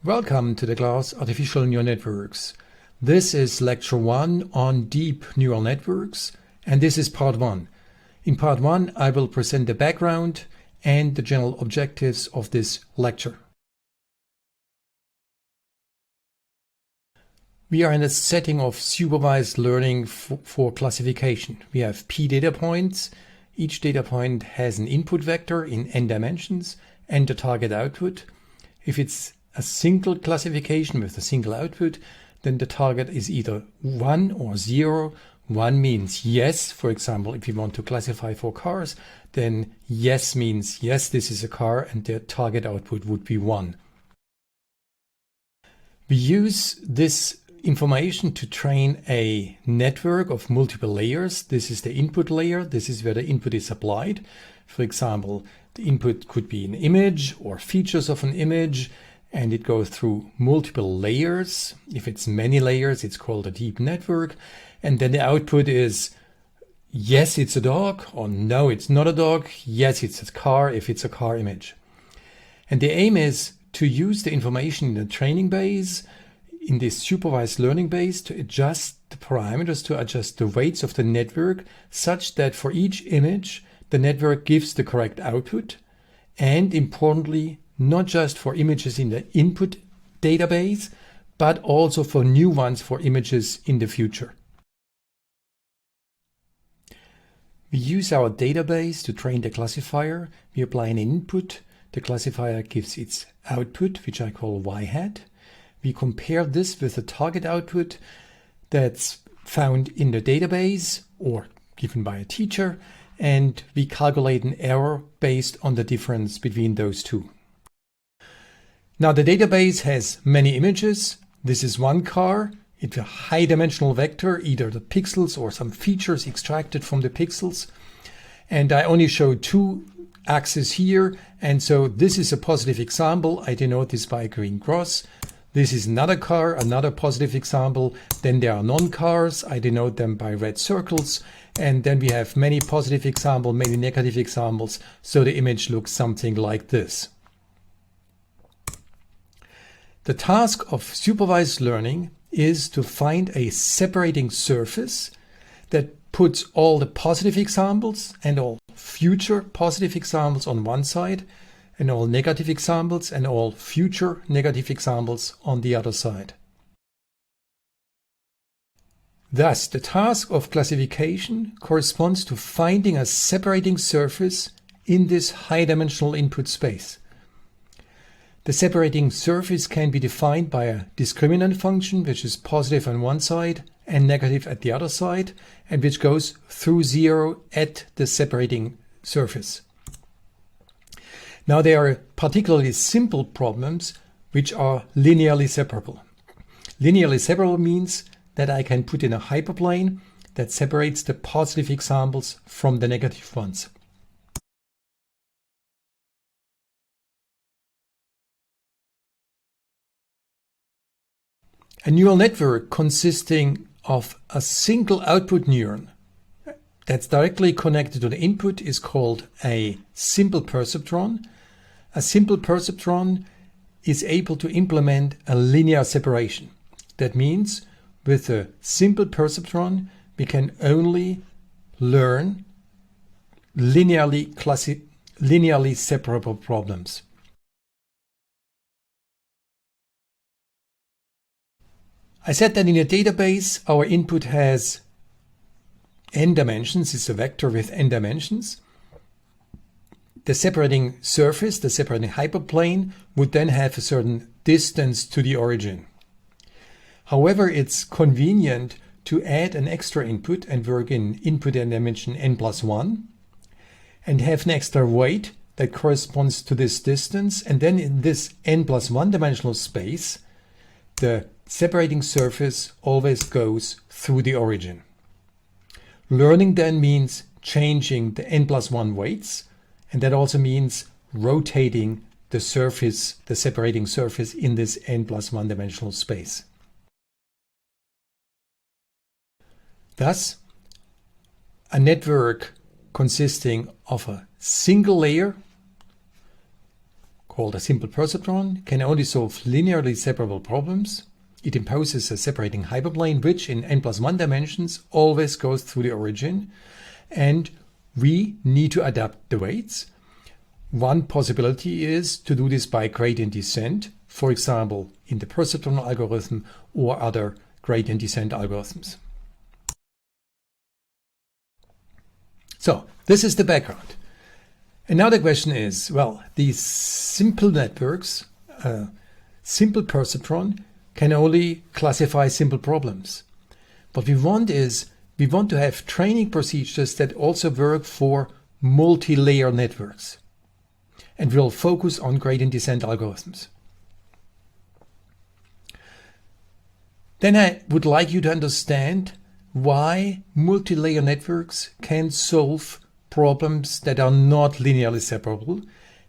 Welcome to the class Artificial Neural Networks. This is lecture 1 on deep neural networks, and this is part 1. In part 1, I will present the background and the general objectives of this lecture. We are in a setting of supervised learning for classification. We have p data points. Each data point has an input vector in n dimensions and a target output. If it's a single classification with a single output, then the target is either 1 or 0. 1 means yes. For example, if you want to classify for cars, then yes means yes, this is a car, and the target output would be 1. We use this information to train a network of multiple layers. This is the input layer. This is where the input is applied. For example, the input could be an image or features of an image, and it goes through multiple layers. If it's many layers, it's called a deep network. And then the output is, yes, it's a dog, or no, it's not a dog. Yes, it's a car, if it's a car image. And the aim is to use the information in the training base, in this supervised learning base, to adjust the parameters, to adjust the weights of the network, such that for each image, the network gives the correct output. And importantly, not just for images in the input database, but also for new ones for images in the future. We use our database to train the classifier. We apply an input. The classifier gives its output, which I call y hat. We compare this with the target output that's found in the database or given by a teacher, and we calculate an error based on the difference between those two. Now, the database has many images. This is one car. It's a high dimensional vector, either the pixels or some features extracted from the pixels. And I only show two axes here. And so this is a positive example. I denote this by a green cross. This is another car, another positive example. Then there are non-cars. I denote them by red circles. And then we have many positive examples, many negative examples. So the image looks something like this. The task of supervised learning is to find a separating surface that puts all the positive examples and all future positive examples on one side, and all negative examples and all future negative examples on the other side. Thus, the task of classification corresponds to finding a separating surface in this high-dimensional input space. The separating surface can be defined by a discriminant function, which is positive on one side and negative at the other side, and which goes through 0 at the separating surface. Now, there are particularly simple problems which are linearly separable. Linearly separable means that I can put in a hyperplane that separates the positive examples from the negative ones. A neural network consisting of a single output neuron that's directly connected to the input is called a simple perceptron. A simple perceptron is able to implement a linear separation. That means with a simple perceptron, we can only learn linearly separable problems. I said that in a database, our input has n dimensions. It's a vector with n dimensions. The separating surface, the separating hyperplane, would then have a certain distance to the origin. However, it's convenient to add an extra input and work in input n dimension n+1 and have an extra weight that corresponds to this distance. And then in this n+1 dimensional space, the separating surface always goes through the origin. Learning then means changing the n+1 weights, and that also means rotating the surface, the separating surface in this n+1 dimensional space. Thus, a network consisting of a single layer called a simple perceptron, can only solve linearly separable problems. It imposes a separating hyperplane which in n+1 dimensions always goes through the origin, and we need to adapt the weights. One possibility is to do this by gradient descent, for example in the perceptron algorithm or other gradient descent algorithms. So this is the background. Another question is, well, these simple networks, simple perceptron, can only classify simple problems. What we want is, we want to have training procedures that also work for multi-layer networks. And we'll focus on gradient descent algorithms. Then I would like you to understand why multi-layer networks can solve problems that are not linearly separable,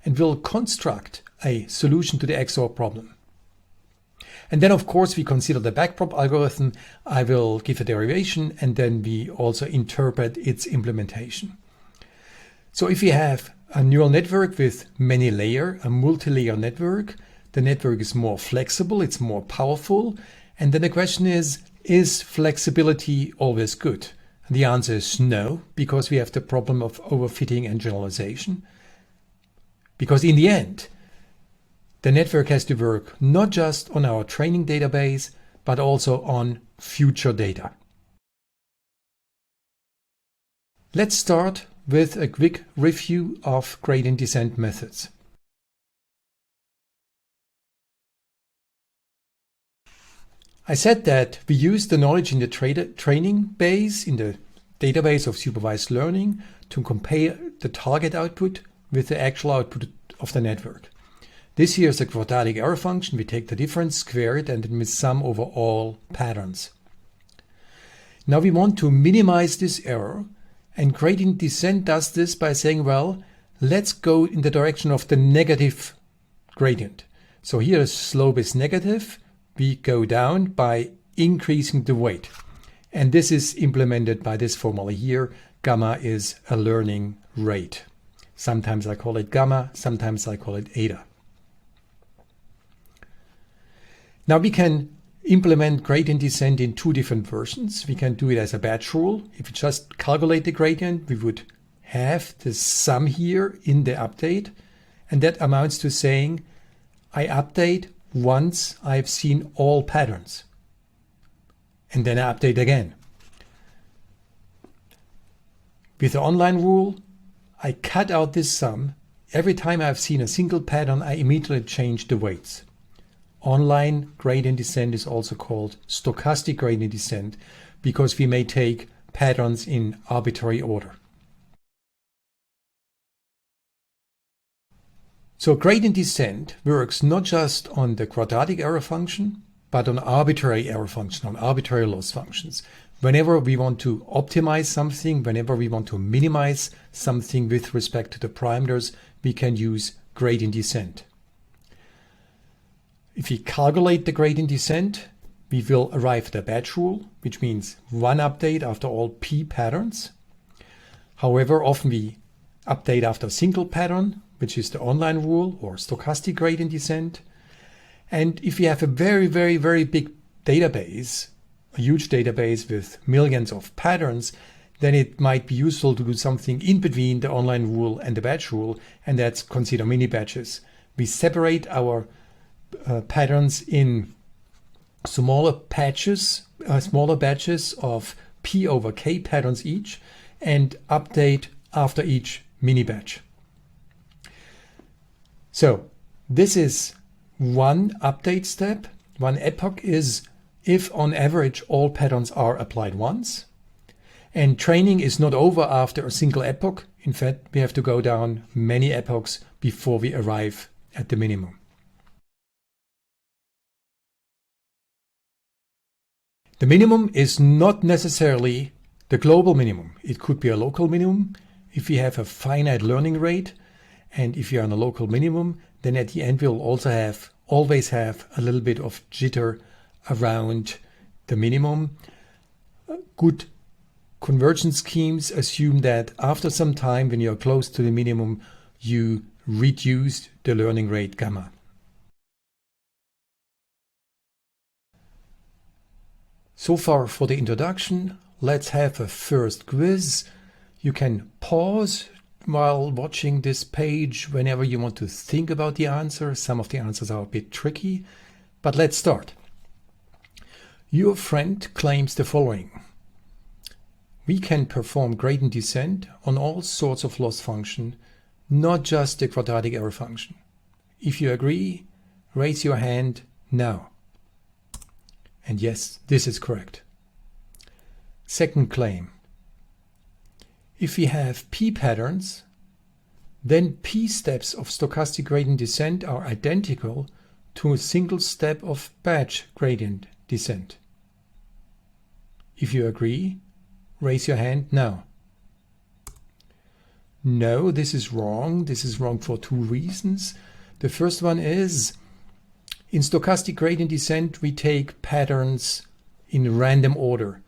and will construct a solution to the XOR problem. And then of course we consider the backprop algorithm. I will give a derivation and then we also interpret its implementation. So if you have a neural network with many layers, a multi-layer network, the network is more flexible, it's more powerful. And then the question is flexibility always good? And the answer is no, because we have the problem of overfitting and generalization. Because in the end, the network has to work not just on our training database, but also on future data. Let's start with a quick review of gradient descent methods. I said that we use the knowledge in the training base, in the database of supervised learning, to compare the target output with the actual output of the network. This here is a quadratic error function. We take the difference, square it, and then we sum over all patterns. Now we want to minimize this error, and gradient descent does this by saying, well, let's go in the direction of the negative gradient. So here the slope is negative. We go down by increasing the weight. And this is implemented by this formula here. Gamma is a learning rate. Sometimes I call it gamma, sometimes I call it eta. Now we can implement gradient descent in two different versions. We can do it as a batch rule. If we just calculate the gradient, we would have the sum here in the update. And that amounts to saying, I update once I've seen all patterns. And then I update again. With the online rule, I cut out this sum. Every time I've seen a single pattern, I immediately change the weights. Online gradient descent is also called stochastic gradient descent because we may take patterns in arbitrary order. So gradient descent works not just on the quadratic error function, but on arbitrary error function, on arbitrary loss functions. Whenever we want to optimize something, whenever we want to minimize something with respect to the parameters, we can use gradient descent. If we calculate the gradient descent, we will arrive at a batch rule, which means one update after all p patterns. However, often we update after a single pattern, which is the online rule or stochastic gradient descent. And if you have a very, very, very big database, a huge database with millions of patterns, then it might be useful to do something in between the online rule and the batch rule, and that's consider mini batches. We separate our patterns in smaller batches of p over k patterns each, and update after each mini batch. So this is one update step. One epoch is if on average all patterns are applied once. And training is not over after a single epoch. In fact, we have to go down many epochs before we arrive at the minimum. The minimum is not necessarily the global minimum. It could be a local minimum if we have a finite learning rate. And if you're on a local minimum, then at the end we'll also always have a little bit of jitter around the minimum. Good convergence schemes assume that after some time, when you're close to the minimum, you reduced the learning rate gamma. So far for the introduction. Let's have a first quiz. You can pause while watching this page whenever you want to think about the answer. Some of the answers are a bit tricky, but let's start. Your friend claims the following. We can perform gradient descent on all sorts of loss function, not just the quadratic error function. If you agree, raise your hand now. And yes, this is correct. Second claim. If we have p patterns, then p steps of stochastic gradient descent are identical to a single step of batch gradient descent. If you agree, raise your hand now. No, this is wrong. This is wrong for two reasons. The first one is, in stochastic gradient descent, we take patterns in random order.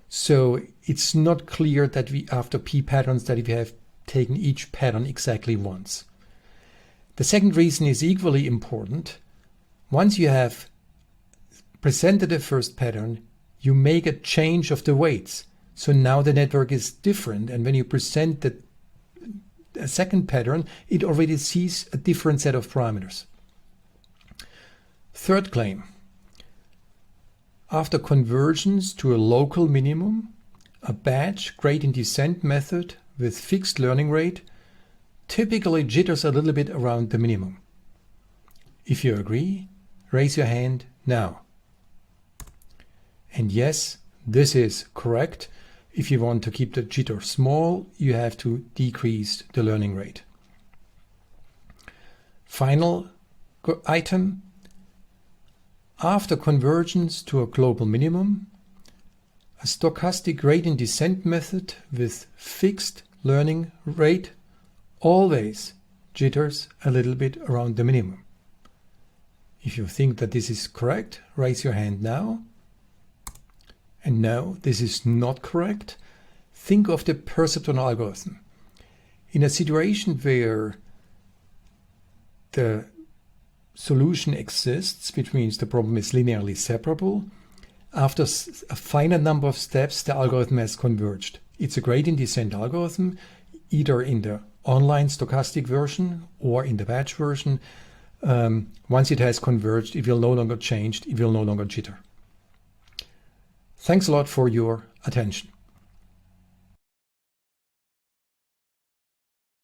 So it's not clear that we, after p patterns, that we have taken each pattern exactly once. The second reason is equally important. Once you have presented the first pattern, you make a change of the weights. So now the network is different. And when you present a second pattern, it already sees a different set of parameters. Third claim. After convergence to a local minimum, a batch gradient descent method with fixed learning rate typically jitters a little bit around the minimum. If you agree, raise your hand now. And yes, this is correct. If you want to keep the jitter small, you have to decrease the learning rate. Final item. After convergence to a global minimum, a stochastic gradient descent method with fixed learning rate always jitters a little bit around the minimum. If you think that this is correct, raise your hand now. And no, this is not correct. Think of the Perceptron algorithm. In a situation where the solution exists, which means the problem is linearly separable, after a finite number of steps, the algorithm has converged. It's a gradient descent algorithm, either in the online stochastic version or in the batch version. Once it has converged, it will no longer change, it will no longer jitter. Thanks a lot for your attention.